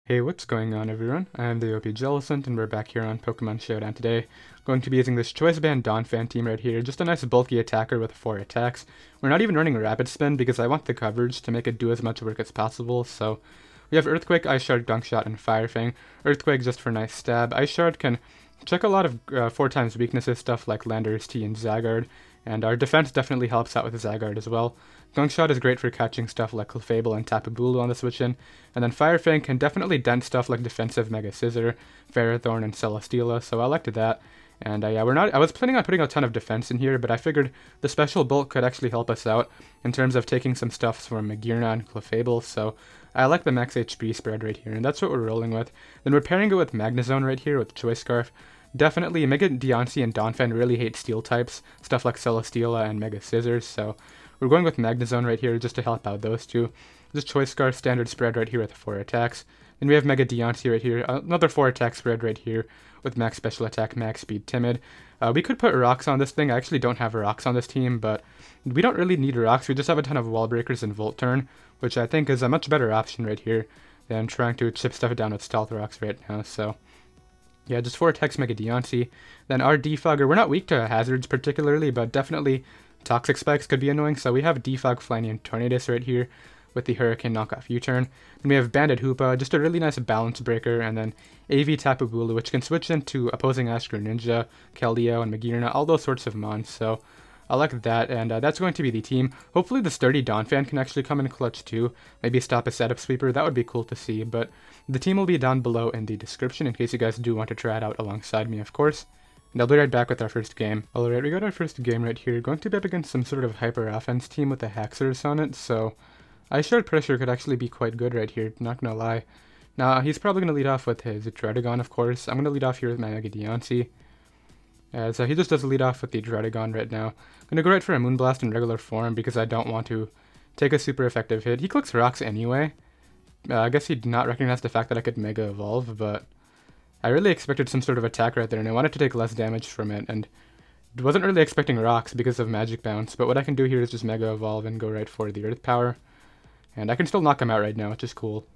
Hey, what's going on everyone? I am the OPJellicent and we're back here on Pokemon Showdown today. Going to be using this Choice Band Donphan team right here, just a nice bulky attacker with 4 attacks. We're not even running Rapid Spin because I want the coverage to make it do as much work as possible, so we have Earthquake, Ice Shard, Gunk Shot, and Fire Fang. Earthquake just for nice stab. Ice Shard can check a lot of 4 times weaknesses, stuff like Landorus T and Zygarde, and our defense definitely helps out with Zygarde as well. Gunk Shot is great for catching stuff like Clefable and Tapu Bulu on the switch-in, and then Fire Fang can definitely dent stuff like defensive Mega Scizor, Ferrothorn, and Celesteela, so I liked that. And yeah, I was planning on putting a ton of defense in here, but I figured the Special Bolt could actually help us out in terms of taking some stuff from Magearna and Clefable, so I like the max HP spread right here, and that's what we're rolling with. Then we're pairing it with Magnezone right here with Choice Scarf. Definitely, Mega Diancie and Donphan really hate steel types, stuff like Celesteela and Mega Scissors, so we're going with Magnezone right here just to help out those two. This Choice Scarf standard spread right here with 4 attacks. Then we have Mega Diancie right here, another 4 attack spread right here with max special attack, max speed, timid. We could put rocks on this thing. I actually don't have rocks on this team, but we don't really need rocks. We just have a ton of wall breakers and Volt Turn, which I think is a much better option right here than trying to chip stuff down with Stealth Rocks right now, so yeah, just 4 attacks Mega Diancie. Then our Defogger, we're not weak to hazards particularly, but definitely Toxic Spikes could be annoying, so we have Defog, Flyinium, Tornadus right here with the Hurricane knockoff U-turn. Then we have Banded Hoopa, just a really nice balance breaker, and then AV Tapu Bulu, which can switch into opposing Ash Greninja, Keldeo, and Magearna, all those sorts of mons, so I like that, and that's going to be the team. Hopefully the Sturdy Donphan can actually come in clutch too, maybe stop a setup sweeper, that would be cool to see, but the team will be down below in the description in case you guys do want to try it out alongside me, of course. And I'll be right back with our first game. Alright, we got our first game right here, going to be up against some sort of hyper offense team with the Haxorus on it, so Ice Shard Pressure could actually be quite good right here, not gonna lie. Now, he's probably gonna lead off with his Druddigon, of course. I'm gonna lead off here with my Mega Diancie. So he just does lead off with the Druddigon right now. I'm gonna go right for a Moonblast in regular form because I don't want to take a super effective hit. He clicks rocks anyway. I guess he did not recognize the fact that I could Mega Evolve, but I really expected some sort of attack right there, and I wanted to take less damage from it, and wasn't really expecting rocks because of Magic Bounce, but what I can do here is just Mega Evolve and go right for the Earth Power. And I can still knock him out right now, which is cool.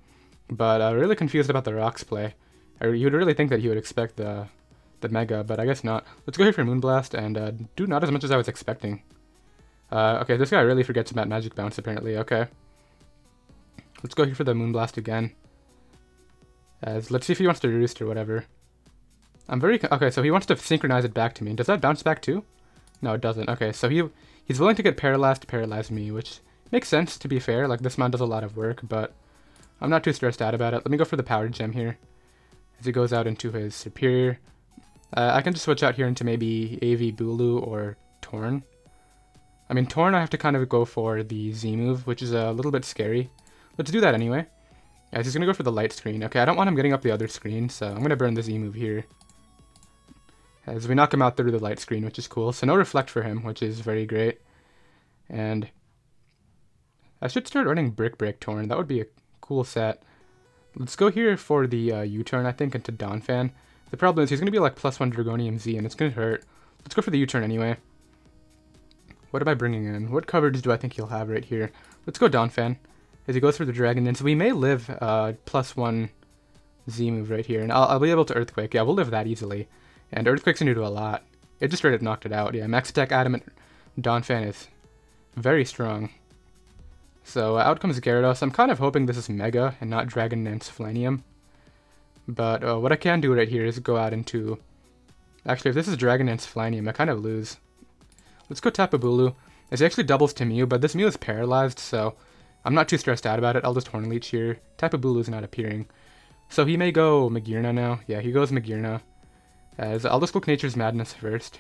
But really confused about the rocks play. You would really think that he would expect the Mega, but I guess not. Let's go here for Moonblast and do not as much as I was expecting. Okay, this guy really forgets about Magic Bounce apparently, okay. Let's go here for the Moonblast again. Let's see if he wants to roost or whatever. Okay, so he wants to synchronize it back to me. Does that bounce back too? No, it doesn't. Okay, so he's willing to get paralyzed to paralyze me, which makes sense, to be fair. Like, this mon does a lot of work, but I'm not too stressed out about it. Let me go for the Power Gem here as he goes out into his Superior. I can just switch out here into maybe AV Bulu or Torn. I mean, Torn I have to kind of go for the Z move, which is a little bit scary. Let's do that anyway. Yeah, he's going to go for the light screen. Okay, I don't want him getting up the other screen, so I'm going to burn the Z move here. As we knock him out through the light screen, which is cool. So no Reflect for him, which is very great. And I should start running Brick Break Torn. That would be a cool set. Let's go here for the U-turn, I think, into Donphan. The problem is he's going to be like +1 Dragonium Z, and it's going to hurt. Let's go for the U-turn anyway. What am I bringing in? What coverage do I think he'll have right here? Let's go Donphan as he goes for the Dragon Dance. So we may live +1 Z move right here, and I'll be able to Earthquake. Yeah, we'll live that easily. And Earthquake's going to do a lot. It just straight up knocked it out. Yeah, max attack Adamant Donphan is very strong. So out comes Gyarados. I'm kind of hoping this is Mega and not Dragon Dance Flyinium. But what I can do right here is go out into... Actually, if this is Dragon Dance Flyinium, I kind of lose. Let's go Tapu Bulu. It actually doubles to Mew, but this Mew is paralyzed, so I'm not too stressed out about it. I'll just Horn Leech here. Tapu Bulu is not appearing. So he may go Magearna now. Yeah, he goes Magearna. I'll just click Nature's Madness first.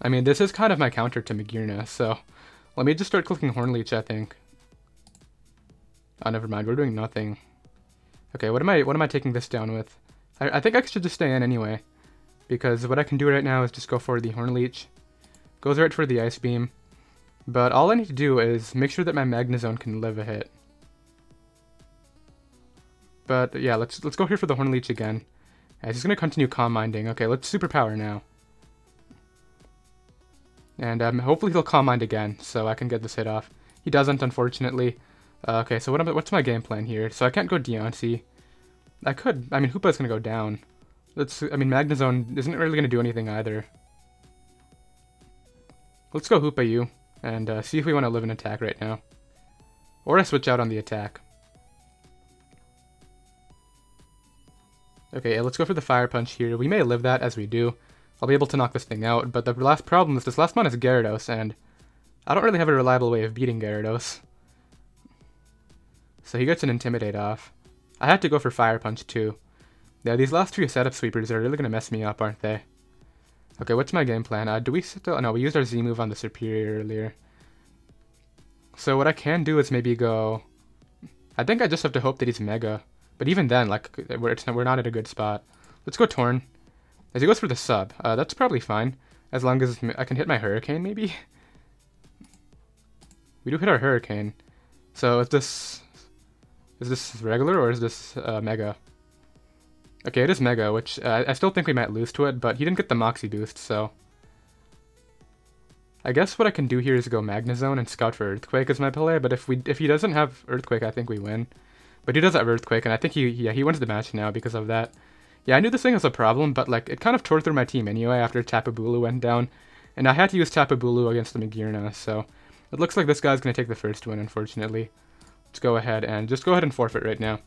I mean, this is kind of my counter to Magearna, so let me just start clicking Horn Leech, I think. Oh, never mind. We're doing nothing. Okay, what am I taking this down with? I think I should just stay in anyway, because what I can do right now is just go for the Horn Leech. Goes right for the Ice Beam. But all I need to do is make sure that my Magnezone can live a hit. But yeah, let's go here for the Horn Leech again. He's going to continue Calm Minding. Okay, let's Superpower now. And hopefully he'll Calm Mind again, so I can get this hit off. He doesn't, unfortunately. Okay, so what's my game plan here? So I can't go Diancie. I could. I mean, Hoopa's gonna go down. I mean, Magnezone isn't really gonna do anything either. Let's go Hoopa U and see if we want to live an attack right now. Or I switch out on the attack. Okay, let's go for the Fire Punch here. We may live that as we do. I'll be able to knock this thing out, but the last problem is this last mon is Gyarados, and I don't really have a reliable way of beating Gyarados. So he gets an Intimidate off. I had to go for Fire Punch too. Yeah, these last few setup sweepers are really going to mess me up, aren't they? Okay, what's my game plan? Do we still... No, we used our Z move on the Superior earlier. So what I can do is maybe go... I think I just have to hope that he's Mega. But even then, like, we're not at a good spot. Let's go Torn. As he goes for the sub. That's probably fine. As long as I can hit my Hurricane, maybe? We do hit our Hurricane. So is this regular or is this Mega? Okay, it is Mega, which I still think we might lose to it, but he didn't get the Moxie boost, so... I guess what I can do here is go Magnezone and scout for Earthquake as my play, but if he doesn't have Earthquake, I think we win. But he does have Earthquake, and I think he wins the match now because of that. Yeah, I knew this thing was a problem, but like it kind of tore through my team anyway after Tapu Bulu went down, and I had to use Tapu Bulu against the Magearna, so it looks like this guy's going to take the first win, unfortunately. Let's go ahead and forfeit right now.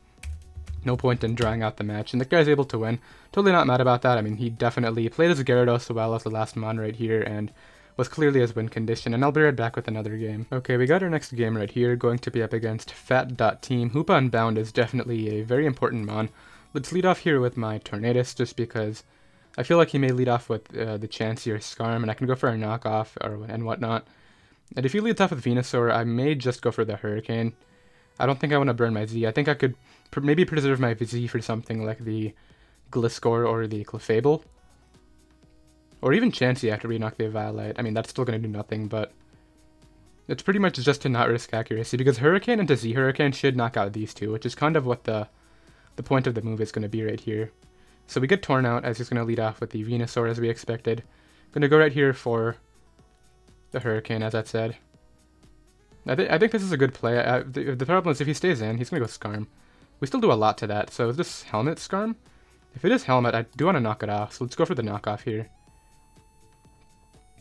No point in drawing out the match, and the guy's able to win. Totally not mad about that. I mean, he definitely played as Gyarados well as the last mon right here, and was clearly his win condition, and I'll be right back with another game. Okay, we got our next game right here, going to be up against Fat.Team. Hoopa Unbound is definitely a very important mon. Let's lead off here with my Tornadus, just because I feel like he may lead off with the Chansey or Skarm, and I can go for a knockoff and whatnot. And if he leads off with Venusaur, I may just go for the Hurricane. I don't think I want to burn my Z. I think I could maybe preserve my Z for something like the Gliscor or the Clefable. Or even Chansey after we knock the Eviolite. I mean, that's still going to do nothing, but it's pretty much just to not risk accuracy, because Hurricane into Z Hurricane should knock out these two, which is kind of what the point of the move is going to be right here. So we get Torn out, as he's going to lead off with the Venusaur as we expected. Going to go right here for the Hurricane, as I said. I think this is a good play. The problem is if he stays in, he's going to go Skarm. We still do a lot to that, so is this Helmet Skarm? If it is Helmet, I do want to knock it off, so let's go for the knockoff here.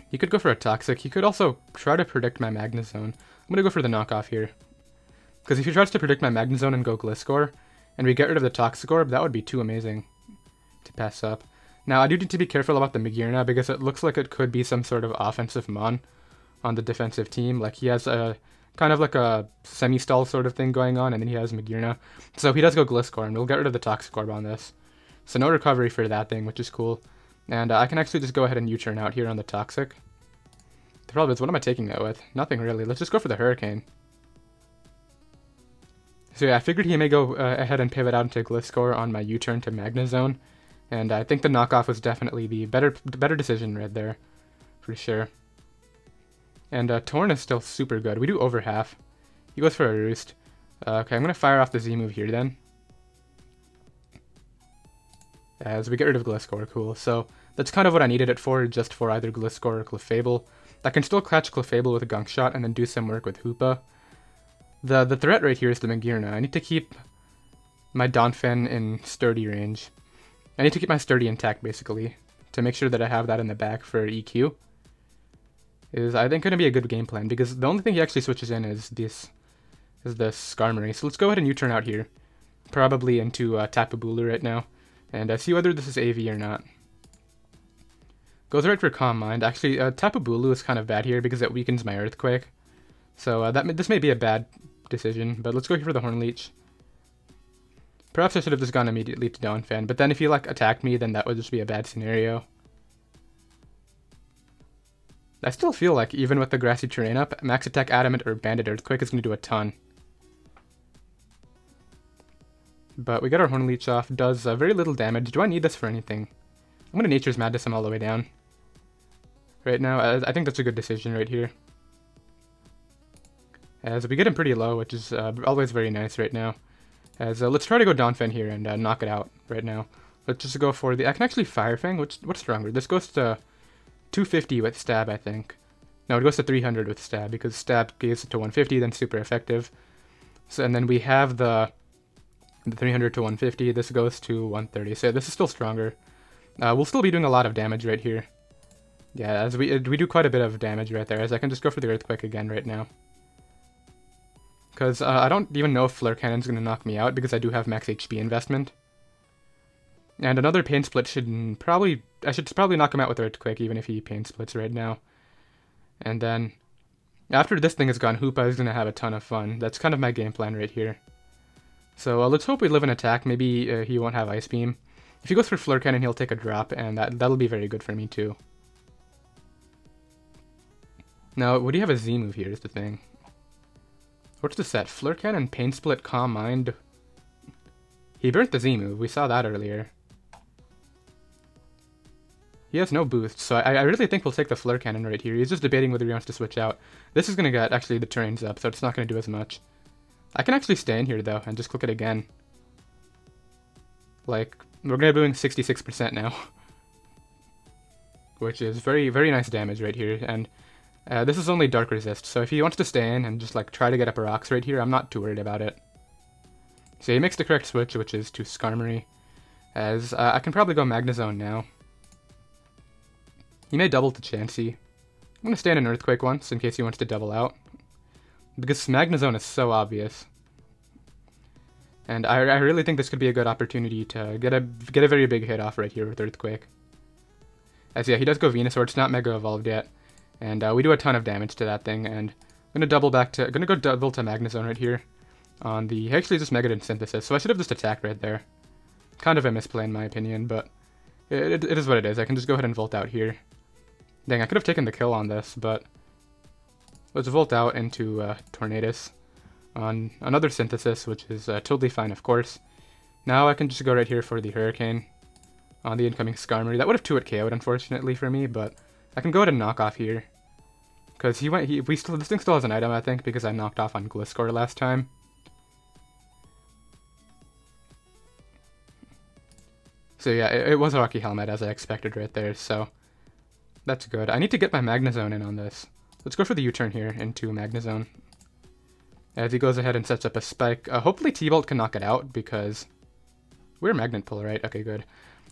He could go for a Toxic. He could also try to predict my Magnezone. I'm going to go for the knockoff here. Because if he tries to predict my Magnezone and go Gliscor, and we get rid of the Toxic Orb, that would be too amazing to pass up. Now, I do need to be careful about the Magearna, because it looks like it could be some sort of offensive mon on the defensive team. Like, he has a kind of like a semi-stall sort of thing going on, and then he has Magearna. So he does go Gliscor, and we'll get rid of the Toxic Orb on this. So no recovery for that thing, which is cool. And I can actually just go ahead and U-turn out here on the Toxic. The problem is, what am I taking that with? Nothing really. Let's just go for the Hurricane. So yeah, I figured he may go ahead and pivot out into Gliscor on my U-turn to Magnezone. And I think the knockoff was definitely the better decision right there, for sure. And Torn is still super good. We do over half. He goes for a Roost. Okay, I'm going to fire off the Z move here then. As we get rid of Gliscor, cool. So that's kind of what I needed it for, just for either Gliscor or Clefable. I can still catch Clefable with a Gunk Shot and then do some work with Hoopa. The threat right here is the Magearna. I need to keep my Donphan in Sturdy range. I need to keep my Sturdy intact, basically, to make sure that I have that in the back for EQ. Is I think going to be a good game plan, because the only thing he actually switches in is the Skarmory. So let's go ahead and U-turn out here, probably into Tapu Bulu right now, and see whether this is AV or not. Goes right for Calm Mind. Actually, Tapu Bulu is kind of bad here because it weakens my Earthquake. So this may be a bad decision, but let's go here for the Horn Leech. Perhaps I should have just gone immediately to Donphan, but then if he like attacked me, then that would just be a bad scenario. I still feel like even with the grassy terrain up, Max Attack Adamant or Banded Earthquake is going to do a ton. But we got our Horn Leech off, does very little damage. Do I need this for anything? I'm going to Nature's Madness him all the way down. Right now, I think that's a good decision right here. As we get him pretty low, which is always very nice right now. As let's try to go Donphan here and knock it out right now. Let's just go for the... I can actually Fire Fang. What's stronger? This goes to 250 with Stab, I think. No, it goes to 300 with Stab, because Stab gives it to 150, then super effective. So, and then we have the 300 to 150. This goes to 130. So this is still stronger. We'll still be doing a lot of damage right here. Yeah, as we do quite a bit of damage right there, as I can just go for the Earthquake again right now. Because I don't even know if Flare Cannon's going to knock me out, because I do have max HP investment. And another Pain Split should probably... I should probably knock him out with Earthquake, even if he Pain Splits right now. And then, after this thing is gone, Hoopa is going to have a ton of fun. That's kind of my game plan right here. So let's hope we live an attack. Maybe he won't have Ice Beam. If he goes for Flare Cannon, he'll take a drop, and that'll be very good for me too. Now, would he have a Z move here is the thing. What's the set? Flare Cannon, Pain Split, Calm Mind. He burnt the Z move. We saw that earlier. He has no boost, so I really think we'll take the Flare Cannon right here. He's just debating whether he wants to switch out. This is going to get, actually, the terrain's up, so it's not going to do as much. I can actually stay in here, though, and just click it again. Like, we're going to be doing 66% now. Which is very, very nice damage right here, and this is only Dark Resist, so if he wants to stay in and just, like, try to get up rocks right here, I'm not too worried about it. So he makes the correct switch, which is to Skarmory, as I can probably go Magnezone now. He may double to Chansey. I'm going to stay in an Earthquake once, in case he wants to double out. Because Magnezone is so obvious. And I really think this could be a good opportunity to get a very big hit off right here with Earthquake. As yeah, he does go Venusaur, it's not Mega Evolved yet. And we do a ton of damage to that thing, and I'm going to go double to Magnezone right here. On the, actually just Megadon Synthesis, so I should have just attacked right there. Kind of a misplay in my opinion, but it is what it is. I can just go ahead and Volt out here. Dang, I could have taken the kill on this, but let's Volt out into Tornadus on another Synthesis, which is totally fine, of course. Now I can just go right here for the Hurricane on the incoming Skarmory. That would have 2-hit KO'd, unfortunately, for me, but I can go ahead and knock off here. Because this thing still has an item, I think, because I knocked off on Gliscor last time. So yeah, it was a Rocky Helmet, as I expected right there, so that's good. I need to get my Magnezone in on this. Let's go for the U-turn here into Magnezone. As he goes ahead and sets up a Spike. Hopefully T-Bolt can knock it out, because we're Magnet Pull, right? Okay, good.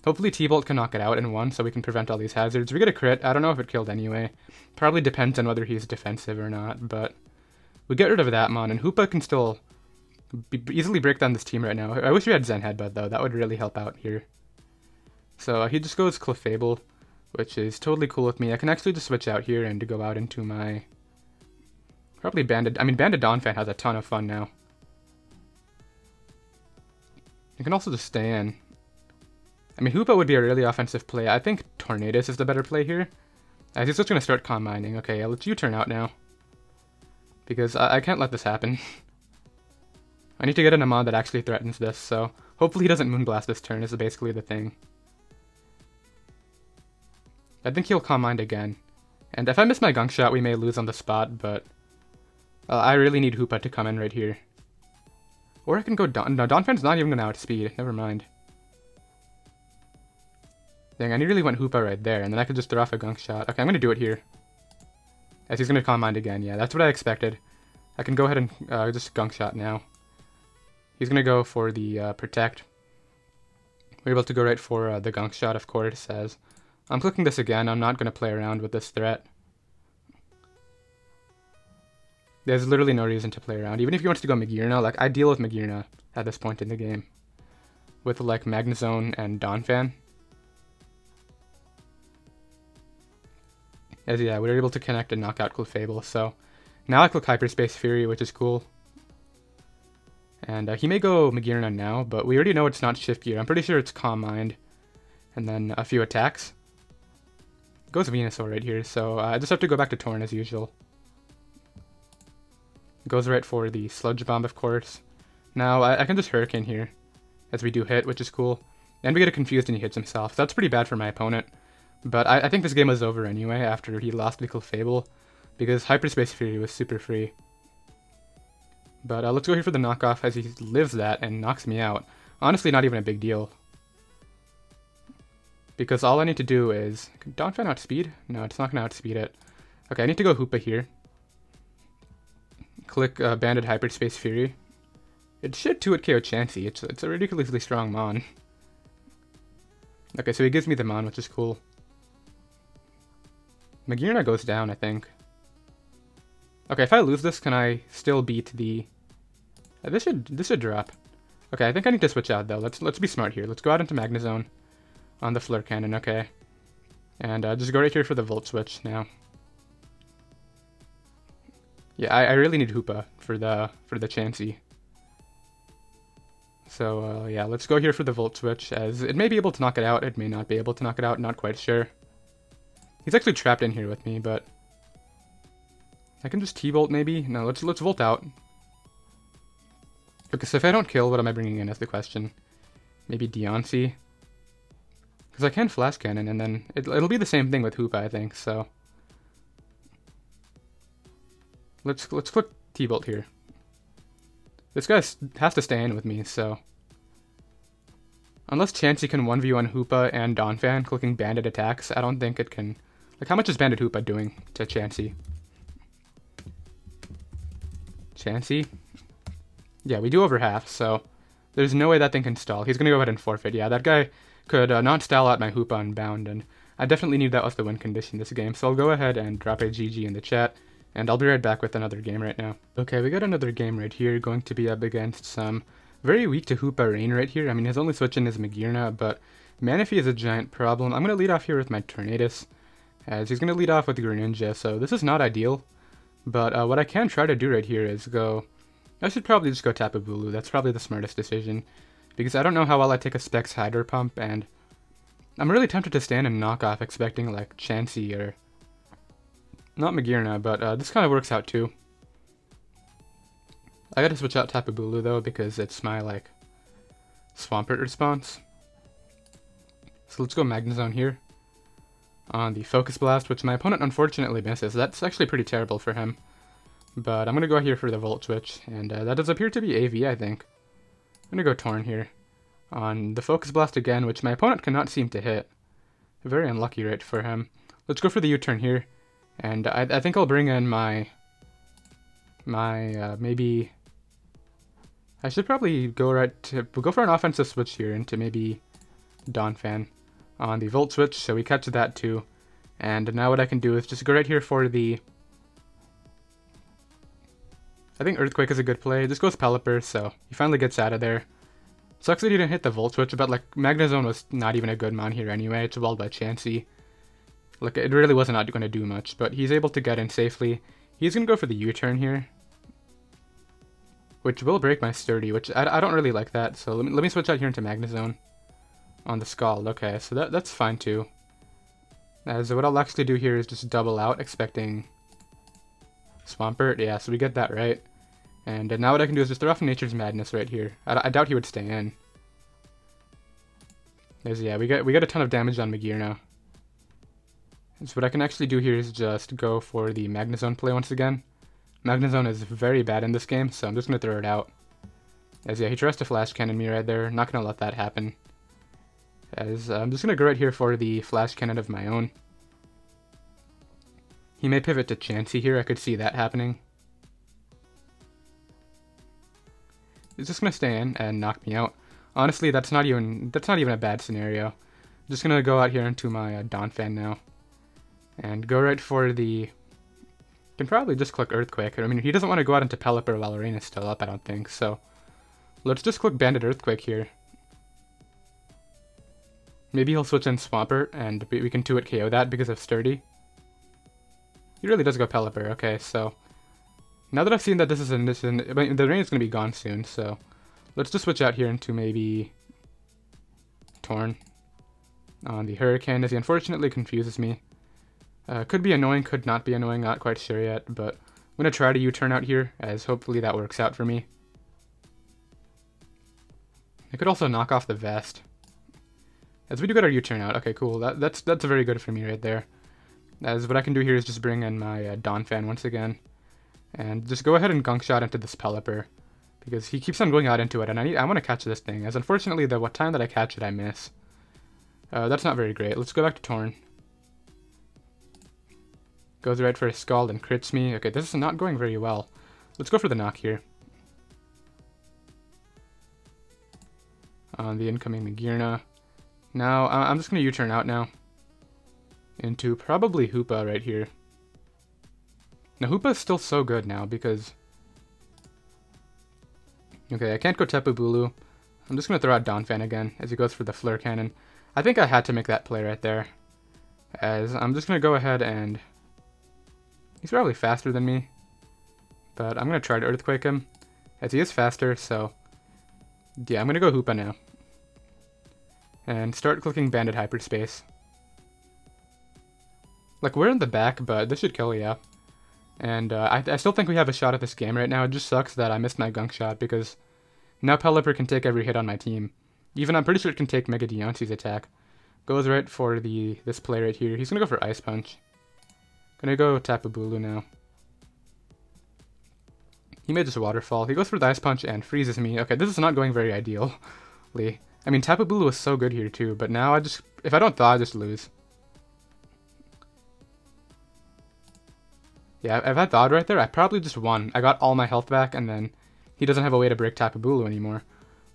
Hopefully T-Bolt can knock it out in one, so we can prevent all these hazards. We get a crit. I don't know if it killed anyway. Probably depends on whether he's defensive or not, but we get rid of that Mon, and Hoopa can still easily break down this team right now. I wish we had Zen Headbutt, though. That would really help out here. So he just goes Clefable, which is totally cool with me. I can actually just switch out here and go out into my... Probably Banded... I mean, Banded Donphan has a ton of fun now. You can also just stay in. I mean, Hoopa would be a really offensive play. I think Tornadus is the better play here. As he's just going to start Calm Minding. Okay, let's U-turn out now. Because I can't let this happen. I need to get an Amon that actually threatens this, so... Hopefully he doesn't Moonblast this turn, is basically the thing. I think he'll Calm Mind again. And if I miss my Gunk Shot, we may lose on the spot, but... I really need Hoopa to come in right here. Or I can go No, Donphan's not even going to outspeed. Never mind. Dang, I nearly went Hoopa right there, and then I could just throw off a Gunk Shot. Okay, I'm going to do it here. As he's going to Calm Mind again. Yeah, that's what I expected. I can go ahead and just Gunk Shot now. He's going to go for the Protect. We're able to go right for the Gunk Shot, of course, as... I'm clicking this again. I'm not going to play around with this threat. There's literally no reason to play around. Even if he wants to go Magearna, like, I deal with Magearna at this point in the game. With, like, Magnezone and Donphan. As, yeah, we were able to connect and knock out Clefable, so... Now I click Hyperspace Fury, which is cool. And he may go Magearna now, but we already know it's not Shift Gear. I'm pretty sure it's Calm Mind. And then a few attacks. Goes Venusaur right here, so I just have to go back to Torn as usual. Goes right for the Sludge Bomb, of course. Now, I can just Hurricane here, as we do hit, which is cool. And we get a Confused and he hits himself. That's pretty bad for my opponent. But I think this game was over anyway, after he lost the Clefable, because Hyperspace Fury was super free. But let's go here for the knockoff, as he lives that and knocks me out. Honestly, not even a big deal. Because all I need to do is... Can Donphan outspeed? No, it's not going to outspeed it. Okay, I need to go Hoopa here. Click Banded Hyperspace Fury. It should 2-hit KO Diancie. It's a ridiculously strong Mon. Okay, so he gives me the Mon, which is cool. Magnezone goes down, I think. Okay, if I lose this, can I still beat the... this should drop. Okay, I think I need to switch out, though. Let's be smart here. Let's go out into Magnezone on the Flare Cannon, okay. And just go right here for the Volt Switch now. Yeah, I really need Hoopa for the Diancie. So, yeah, let's go here for the Volt Switch, as it may be able to knock it out, it may not be able to knock it out, not quite sure. He's actually trapped in here with me, but... I can just T-Volt maybe? No, let's Volt out. Okay, so if I don't kill, what am I bringing in is the question. Maybe Diancie? Because I can Flash Cannon, and then it'll be the same thing with Hoopa, I think, so... Let's click T-Bolt here. This guy has to stay in with me, so... Unless Diancie can 1v1 Hoopa and Donphan clicking banded attacks, I don't think it can... Like, how much is banded Hoopa doing to Diancie? Diancie? Yeah, we do over half, so... There's no way that thing can stall. He's gonna go ahead and forfeit. Yeah, that guy could not stall out my Hoopa Unbound, and I definitely need that with the win condition this game, so I'll go ahead and drop a GG in the chat. And I'll be right back with another game right now. Okay, we got another game right here, going to be up against some very weak to Hoopa Rain right here. I mean, his only switch in is Magnezone, but Manaphy is a giant problem. I'm going to lead off here with my Tornadus, as he's going to lead off with Greninja, so this is not ideal. But what I can try to do right here is go... I should probably just go Tapu Bulu. That's probably the smartest decision, because I don't know how well I take a Specs Hydro Pump, and I'm really tempted to stand and knock off expecting like Diancie or... Not Magnezone, but this kind of works out too. I gotta switch out Tapu Bulu though, because it's my, like, Swampert response. So let's go Magnezone here. On the Focus Blast, which my opponent unfortunately misses. That's actually pretty terrible for him. But I'm gonna go here for the Volt Switch, and that does appear to be AV, I think. I'm gonna go Torn here. On the Focus Blast again, which my opponent cannot seem to hit. Very unlucky right for him. Let's go for the U-turn here. And I think I'll bring in my maybe... I should probably go go for an offensive switch here into maybe Donphan on the Volt Switch, so we catch that too. And now what I can do is just go right here for the... I think Earthquake is a good play. Just goes Pelipper, so he finally gets out of there. Sucks that he didn't hit the Volt Switch, but like Magnezone was not even a good mon here anyway. It's walled by Diancie. Look, it really was not going to do much, but he's able to get in safely. He's going to go for the U-turn here, which will break my Sturdy, which I don't really like that, so let me switch out here into Magnezone on the Scald. Okay, so that's fine too. As what I'll actually do here is just double out, expecting Swampert. Yeah, so we get that right. And now what I can do is just throw off Nature's Madness right here. I doubt he would stay in. Yeah, we got a ton of damage on Magnezone. So what I can actually do here is just go for the Magnezone play once again. Magnezone is very bad in this game, so I'm just going to throw it out. As yeah, he tries to Flash Cannon me right there. Not going to let that happen. As I'm just going to go right here for the Flash Cannon of my own. He may pivot to Diancie here. I could see that happening. He's just going to stay in and knock me out. Honestly, that's not even a bad scenario. I'm just going to go out here into my Donphan now. And go right for the... Can probably just click Earthquake. I mean, he doesn't want to go out into Pelipper while Rain is still up, I don't think. So, let's just click Banded Earthquake here. Maybe he'll switch in Swampert, and we can 2-hit KO that because of Sturdy. He really does go Pelipper. Okay, so... Now that I've seen that this is I mean, the Rain is going to be gone soon, so... Let's just switch out here into maybe... Torn. On the Hurricane, as he unfortunately confuses me. Could be annoying, could not be annoying, not quite sure yet, but I'm going to try to U-turn out here, as hopefully that works out for me. I could also knock off the Vest. As we do get our U-turn out, okay, cool, that's very good for me right there. As what I can do here is just bring in my Donphan once again, and just go ahead and Gunk Shot into this Pelipper, because he keeps on going out into it, and I want to catch this thing, as unfortunately the time that I catch it I miss. That's not very great. Let's go back to Torn. Goes right for a Scald and crits me. Okay, this is not going very well. Let's go for the knock here. on the incoming Magnezone. Now, I'm just going to U-turn out now into probably Hoopa right here. Now, Hoopa is still so good now because... Okay, I can't go Tapu Bulu. I'm just going to throw out Donphan again as he goes for the Flare Cannon. I think I had to make that play right there. As I'm just going to go ahead and... He's probably faster than me. But I'm going to try to Earthquake him. As he is faster, so... Yeah, I'm going to go Hoopa now. And start clicking Banded Hyperspace. Like, we're in the back, but this should kill, yeah. And I still think we have a shot at this game right now. It just sucks that I missed my Gunk Shot because now Pelipper can take every hit on my team. Even I'm pretty sure it can take Mega Diancie's attack. Goes right for this play right here. He's going to go for Ice Punch. Gonna go Tapu Bulu now. He made just Waterfall. He goes for the Ice Punch and freezes me. Okay, this is not going very ideally. I mean, Tapu Bulu was so good here too, but now if I don't thaw, I just lose. Yeah, if I thawed right there, I probably just won. I got all my health back, and then he doesn't have a way to break Tapu Bulu anymore.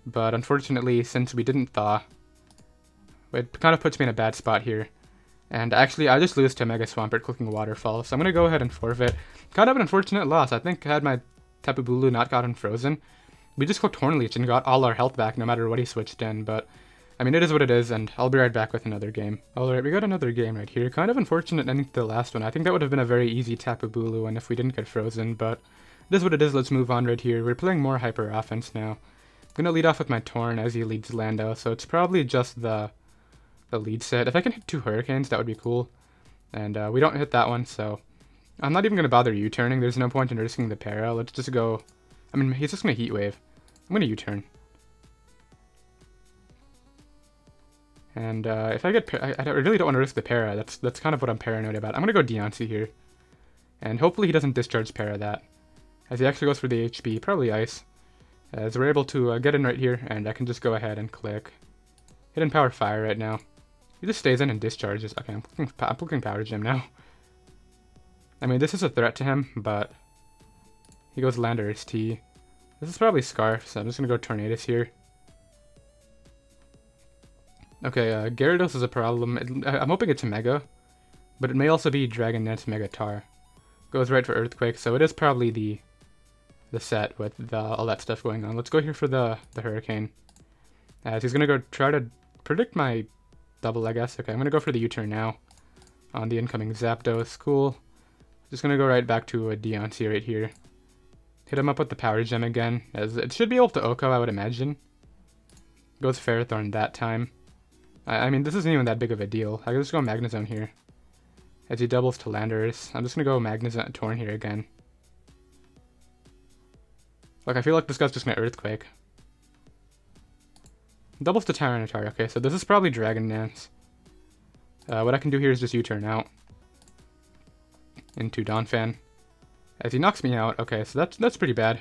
But unfortunately, since we didn't thaw, it kind of puts me in a bad spot here. And actually, I just lose to Mega Swampert clicking Waterfall, so I'm going to go ahead and forfeit. Kind of an unfortunate loss. I think had my Tapu Bulu not gotten frozen, we just clicked Horn Leech and got all our health back no matter what he switched in, but... I mean, it is what it is, and I'll be right back with another game. Alright, we got another game right here. Kind of unfortunate ending to the last one. I think that would have been a very easy Tapu Bulu one if we didn't get frozen, but it is what it is. Let's move on right here. We're playing more Hyper Offense now. I'm going to lead off with my Torn as he leads Lando, so it's probably just the lead set. If I can hit 2 Hurricanes, that would be cool. And we don't hit that one, so I'm not even going to bother U-turning. There's no point in risking the para. Let's just go... I mean, he's just going to Heat Wave. I'm going to U-turn. And if I get... I really don't want to risk the para. That's kind of what I'm paranoid about. I'm going to go Diancie here. And hopefully he doesn't discharge para that. As he actually goes for the HP, probably Ice. As we're able to get in right here, and I can just go ahead and click Hidden Power Fire right now. He just stays in and discharges. Okay, I'm clicking Power Gem now. I mean, this is a threat to him, but he goes Landorus T. This is probably Scarf, so I'm just going to go Tornadus here. Okay, Gyarados is a problem. I'm hoping it's a Mega, but it may also be Dragon Dance Mega Tar. Goes right for Earthquake, so it is probably the set with all that stuff going on. Let's go here for the Hurricane. As he's going to go try to predict my double, I guess. Okay, I'm going to go for the U-turn now on the incoming Zapdos. Cool. Just going to go right back to a Diancie right here. Hit him up with the Power Gem again, as it should be able to Oko, I would imagine. Goes Ferrothorn that time. I mean, this isn't even that big of a deal. I can just go Magnezone here. As he doubles to Landorus. I'm just going to go Magnezone Torn here again. Look, I feel like this guy's just going to Earthquake. Doubles to Tyranitar. Okay, so this is probably Dragon Dance. What I can do here is just U-turn out into Donphan. As he knocks me out. Okay, so that's pretty bad.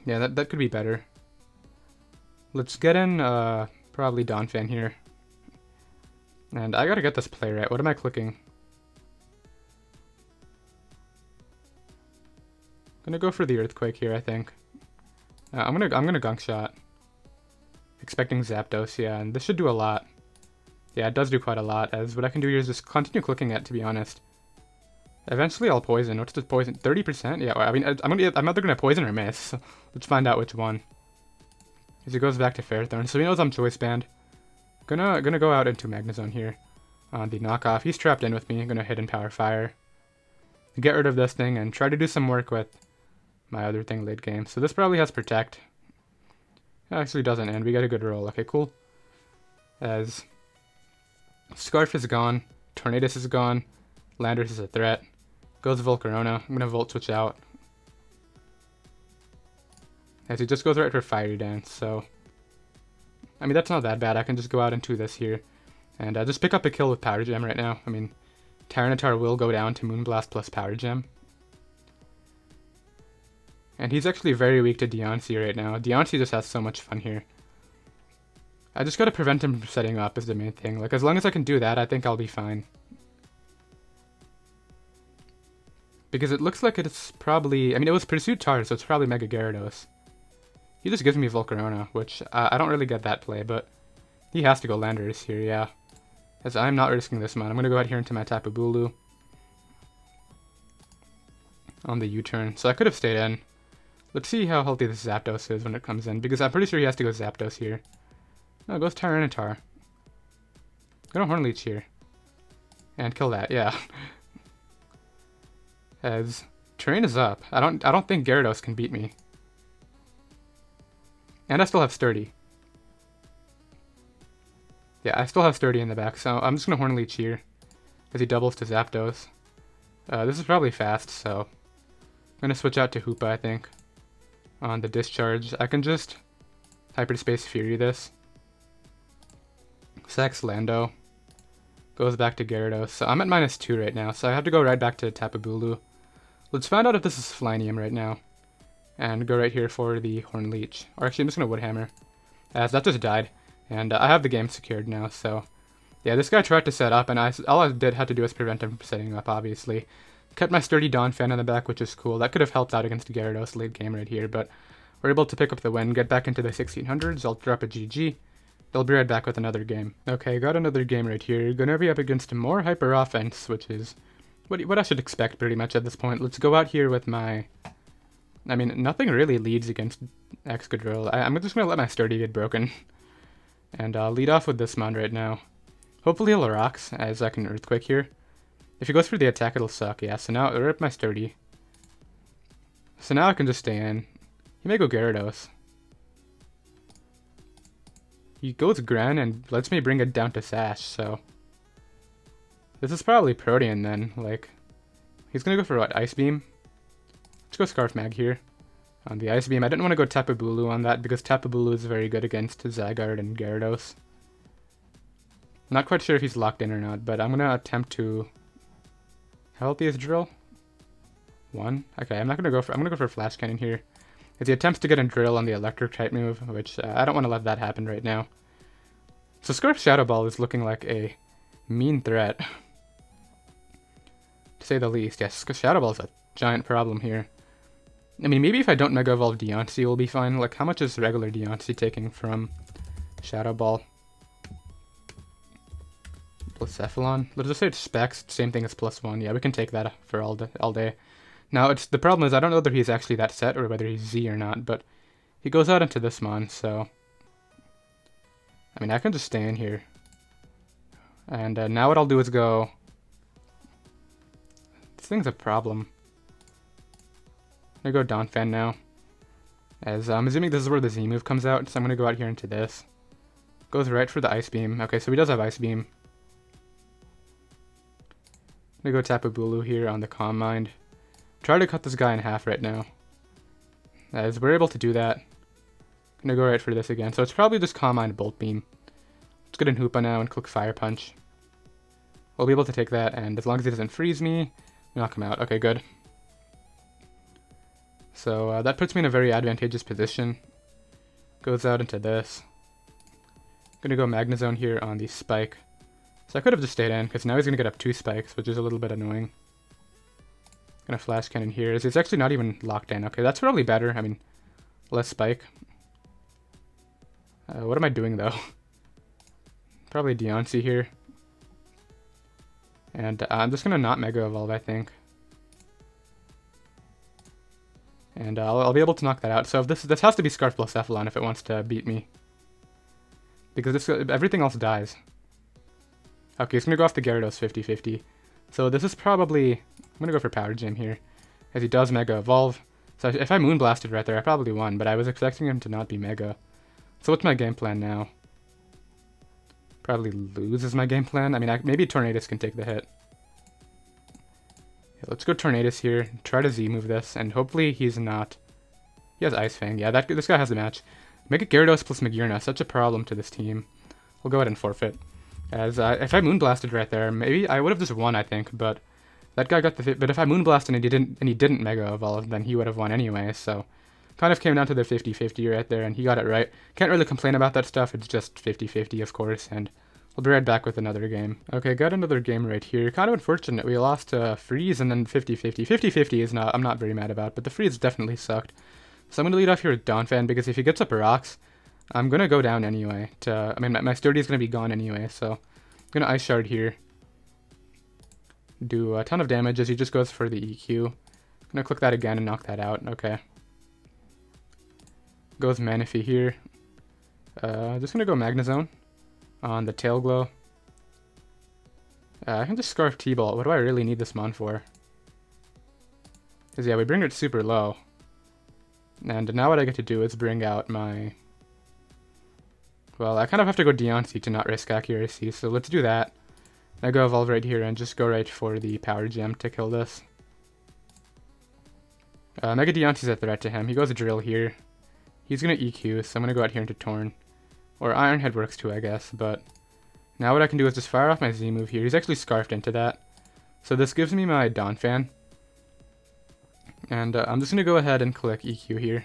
Yeah, that could be better. Let's get in probably Donphan here. And I gotta get this play right. What am I clicking? Gonna go for the Earthquake here, I think. I'm gonna Gunk Shot. Expecting Zapdos, yeah, and this should do a lot. Yeah, it does do quite a lot, as what I can do here is just continue clicking it, to be honest. Eventually I'll poison. What's the poison? 30%? Yeah, I mean, I'm either gonna poison or miss. So let's find out which one. As he goes back to Ferrothorn, so he knows I'm Choice Band. Gonna go out into Magnezone here on the knockoff. He's trapped in with me. I'm gonna Hidden Power Fire. Get rid of this thing and try to do some work with my other thing late game. So this probably has Protect. It actually doesn't, and we get a good roll. Okay, cool. As Scarf is gone, Tornadus is gone, Landorus is a threat. Goes Volcarona. I'm gonna Volt Switch out. As he just goes right for Fiery Dance, so... I mean, that's not that bad. I can just go out into this here. And just pick up a kill with Power Gem right now. I mean, Tyranitar will go down to Moonblast plus Power Gem. And he's actually very weak to Diancie right now. Diancie just has so much fun here. I just gotta prevent him from setting up is the main thing. Like, as long as I can do that, I think I'll be fine. Because it looks like it's probably... I mean, it was Pursuit Tar, so it's probably Mega Gyarados. He just gives me Volcarona, which I don't really get that play, but he has to go Landorus here, yeah. As I'm not risking this one. I'm going to go out here into my Tapu Bulu on the U-turn. So I could have stayed in. Let's see how healthy this Zapdos is when it comes in, because I'm pretty sure he has to go Zapdos here. No, it goes Tyranitar. Go to Hornleech here. And kill that, yeah. As terrain is up. I don't think Gyarados can beat me. And I still have Sturdy. Yeah, I still have Sturdy in the back, so I'm just going to Hornleech here as he doubles to Zapdos. This is probably fast, so I'm going to switch out to Hoopa, I think, on the discharge. I can just Hyperspace Fury this. Sacks Lando. Goes back to Gyarados. So I'm at -2 right now, so I have to go right back to Tapu Bulu. Let's find out if this is Flyinium right now. And go right here for the Hornleech. Or actually, I'm just going to Woodhammer, as that just died. And I have the game secured now, so... Yeah, this guy tried to set up, and all I had to do was prevent him from setting up, obviously. Kept my Sturdy Donphan in the back, which is cool. That could have helped out against Gyarados late game right here, but we're able to pick up the win, get back into the 1600s. I'll drop a GG. They'll be right back with another game. Okay, got another game right here. Gonna be up against more hyper offense, which is what I should expect pretty much at this point. Let's go out here with my... I mean, nothing really leads against Excadrill. I'm just gonna let my Sturdy get broken. And I'll lead off with this mon right now. Hopefully he'll rocks, as I can Earthquake here. If he goes for the attack, it'll suck. Yeah, so now rip my Sturdy. So now I can just stay in. He may go Gyarados. He goes Gran and lets me bring it down to Sash, so... This is probably Protean then, like... He's gonna go for what, Ice Beam? Let's go Scarf Mag here. On the Ice Beam, I didn't want to go Tapu Bulu on that, because Tapu Bulu is very good against Zygarde and Gyarados. Not quite sure if he's locked in or not, but I'm gonna attempt to... How healthy is Drill? 1? Okay, I'm gonna go for Flash Cannon here. As he attempts to get a Drill on the Electric type move, which I don't want to let that happen right now. So Scarf Shadow Ball is looking like a mean threat. To say the least, yes, Shadow Ball is a giant problem here. I mean, maybe if I don't Mega Evolve Diancie, we'll be fine. Like, how much is regular Diancie taking from Shadow Ball? Blacephalon? Let's just say it's Specs, same thing as +1. Yeah, we can take that for all day. Now, the problem is I don't know whether he's actually that set or whether he's Z or not, but he goes out into this mon, so... I mean, I can just stay in here. And now what I'll do is go... This thing's a problem. I'm gonna go Donphan now. As I'm assuming this is where the Z move comes out, so I'm gonna go out here into this. Goes right for the Ice Beam. Okay, so he does have Ice Beam. I'm gonna go Tapu Bulu here on the Calm Mind. Try to cut this guy in half right now. As we're able to do that. Gonna go right for this again. So it's probably just Calm Mind Bolt Beam. Let's get in Hoopa now and click Fire Punch. We'll be able to take that, and as long as he doesn't freeze me, knock him out. Okay, good. So that puts me in a very advantageous position. Goes out into this. Gonna go Magnezone here on the Spike. So I could have just stayed in, because now he's gonna get up 2 spikes, which is a little bit annoying. Gonna Flash Cannon here. It's actually not even locked in. Okay, that's probably better. I mean, less spike. What am I doing, though? Probably Diancie here. And I'm just gonna not Mega Evolve, I think. And I'll be able to knock that out. So this has to be Scarf Blacephalon if it wants to beat me. Because everything else dies. Okay, it's gonna go off the Gyarados 50-50. So this is probably... I'm gonna go for Power Gym here. As he does Mega Evolve. So if I Moonblasted right there, I probably won. But I was expecting him to not be Mega. So what's my game plan now? Probably lose is my game plan. I mean, maybe Tornadus can take the hit. Yeah, let's go Tornadus here. Try to Z-move this. And hopefully he's not... He has Ice Fang. Yeah, this guy has the match. Make it Gyarados plus Magearna. Such a problem to this team. We'll go ahead and forfeit. As if I Moonblasted right there, maybe I would have just won, I think. But that guy got the... But if I Moonblasted and he didn't Mega Evolve, then he would have won anyway. So kind of came down to the 50-50 right there, and he got it right. Can't really complain about that stuff. It's just 50-50, of course, and we'll be right back with another game. Okay, got another game right here. Kind of unfortunate. We lost Freeze and then 50-50. 50-50 is not... I'm not very mad about, but the Freeze definitely sucked. So I'm going to lead off here with Donphan, because if he gets up rocks, I'm going to go down anyway. I mean, my Sturdy is going to be gone anyway, so I'm going to Ice Shard here. Do a ton of damage as he just goes for the EQ. I'm going to click that again and knock that out. Okay. Goes Manaphy here. Just going to go Magnezone on the Tail Glow. I can just Scarf T-Bolt. What do I really need this mon for? Because yeah, we bring it super low. And now what I get to do is bring out my... Well, I kind of have to go Diancie to not risk accuracy, so let's do that. I go Evolve right here and just go right for the Power Gem to kill this. Mega Dianci's a threat to him. He goes Drill here. He's going to EQ, so I'm going to go out here into Torn. Or Iron Head works too, I guess, but... Now what I can do is just fire off my Z move here. He's actually Scarfed into that. So this gives me my Donphan. And I'm just going to go ahead and click EQ here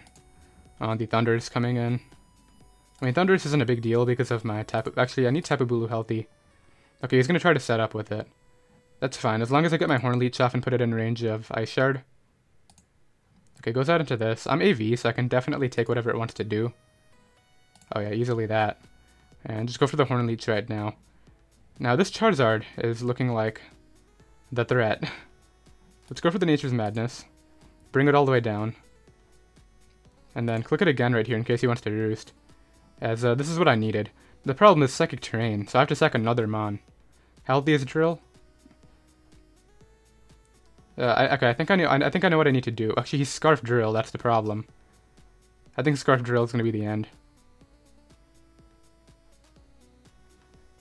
on the Thunders coming in. I mean, Thunders isn't a big deal because of my Tapu... Actually, I need Tapu Bulu healthy. Okay, he's going to try to set up with it. That's fine, as long as I get my Horn Leech off and put it in range of Ice Shard. Okay, goes out into this. I'm AV, so I can definitely take whatever it wants to do. Oh yeah, easily that. And just go for the Horn Leech right now. Now this Charizard is looking like the threat. Let's go for the Nature's Madness. Bring it all the way down. And then click it again right here in case he wants to roost. As this is what I needed. The problem is Psychic Terrain, so I have to sack another mon. Healthy as Drill. Okay, I think I know what I need to do. Actually, he's Scarf Drill, that's the problem. I think Scarf Drill is going to be the end.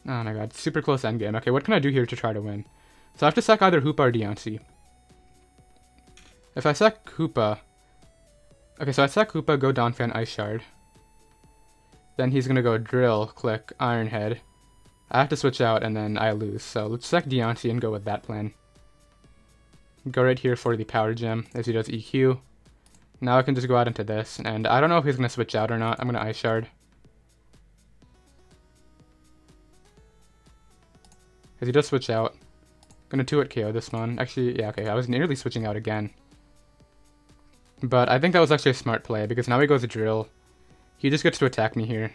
Oh my god, super close endgame. Okay, what can I do here to try to win? So I have to sack either Hoopa or Diancie. If I sack Hoopa... Okay, so I sack Hoopa, go Donphan, Ice Shard. Then he's gonna go Drill, click Iron Head. I have to switch out and then I lose. So let's sack Diancie and go with that plan. Go right here for the Power Gem as he does EQ. Now I can just go out into this, and I don't know if he's gonna switch out or not. I'm gonna Ice Shard. As he does switch out. Gonna 2-hit KO this one. Actually, yeah, okay, I was nearly switching out again. But I think that was actually a smart play, because now he goes to Drill. He just gets to attack me here.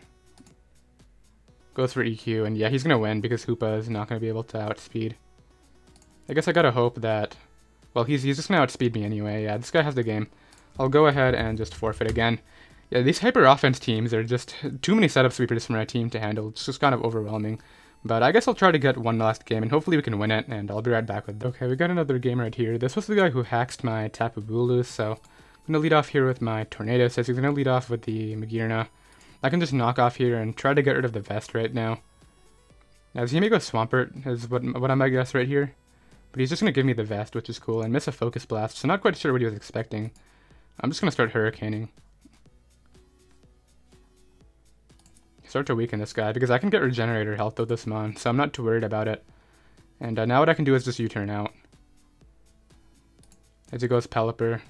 Goes for EQ, and yeah, he's gonna win, because Hoopa is not gonna be able to outspeed. I guess I gotta hope that... Well, he's just gonna outspeed me anyway. Yeah, this guy has the game. I'll go ahead and just forfeit again. Yeah, these hyper offense teams are just too many setup sweepers for my team to handle. It's just kind of overwhelming. But I guess I'll try to get one last game, and hopefully we can win it, and I'll be right back with it. Okay, we got another game right here. This was the guy who hacked my Tapu Bulu, so I'm going to lead off here with my Tornadus, as he's going to lead off with the Magearna. I can just knock off here and try to get rid of the Vest right now. Now, he may go Swampert, is what I might guess right here. But he's just going to give me the Vest, which is cool, and miss a Focus Blast, so not quite sure what he was expecting. I'm just going to start Hurricaning. Start to weaken this guy, because I can get Regenerator health with this mon, so I'm not too worried about it. And now what I can do is just U-turn out. As he goes Pelipper.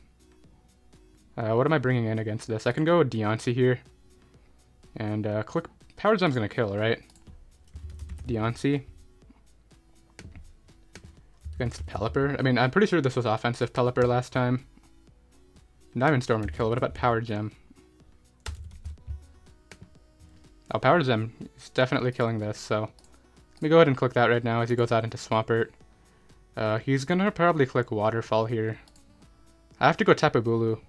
What am I bringing in against this? I can go with Diancie here. And click... Power Gem's gonna kill, right? Diancie. Against Pelipper. I mean, I'm pretty sure this was offensive Pelipper last time. Diamond Storm would kill. What about Power Gem? Oh, Power Gem is definitely killing this, so let me go ahead and click that right now as he goes out into Swampert. He's gonna probably click Waterfall here. I have to go Tapu Bulu.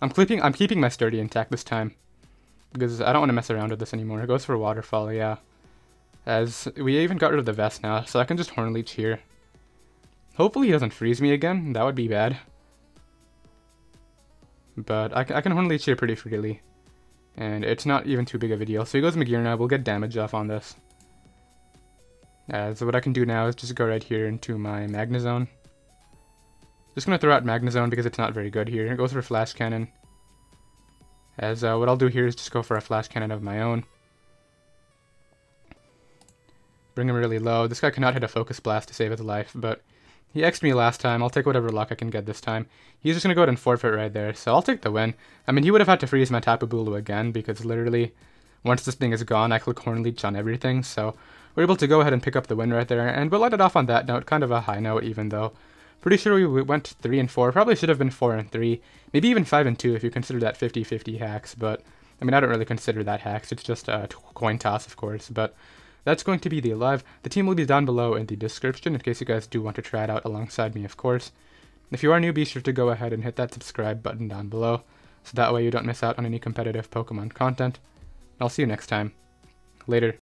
I'm keeping my Sturdy intact this time, because I don't want to mess around with this anymore. It goes for Waterfall, yeah. As we even got rid of the Vest now, so I can just Horn Leech here. Hopefully he doesn't freeze me again, that would be bad. But I can Horn Leech here pretty freely. And it's not even too big of a deal. So he goes Magearna, we'll get damage off on this. So what I can do now is just go right here into my Magnezone. Just going to throw out Magnezone because it's not very good here. It goes for Flash Cannon. As what I'll do here is just go for a Flash Cannon of my own. Bring him really low. This guy cannot hit a Focus Blast to save his life, but he X'd me last time. I'll take whatever luck I can get this time. He's just going to go ahead and forfeit right there, so I'll take the win. I mean, he would have had to freeze my Tapu Bulu again, because literally, once this thing is gone, I click Horn Leech on everything, so we're able to go ahead and pick up the win right there, and we'll let it off on that note, kind of a high note even though. Pretty sure we went 3 and 4. Probably should have been 4 and 3. Maybe even 5 and 2 if you consider that 50-50 hacks. But I mean, I don't really consider that hacks. It's just a coin toss, of course. But that's going to be the live. The team will be down below in the description in case you guys do want to try it out alongside me, of course. If you are new, be sure to go ahead and hit that subscribe button down below, so that way you don't miss out on any competitive Pokemon content. I'll see you next time. Later.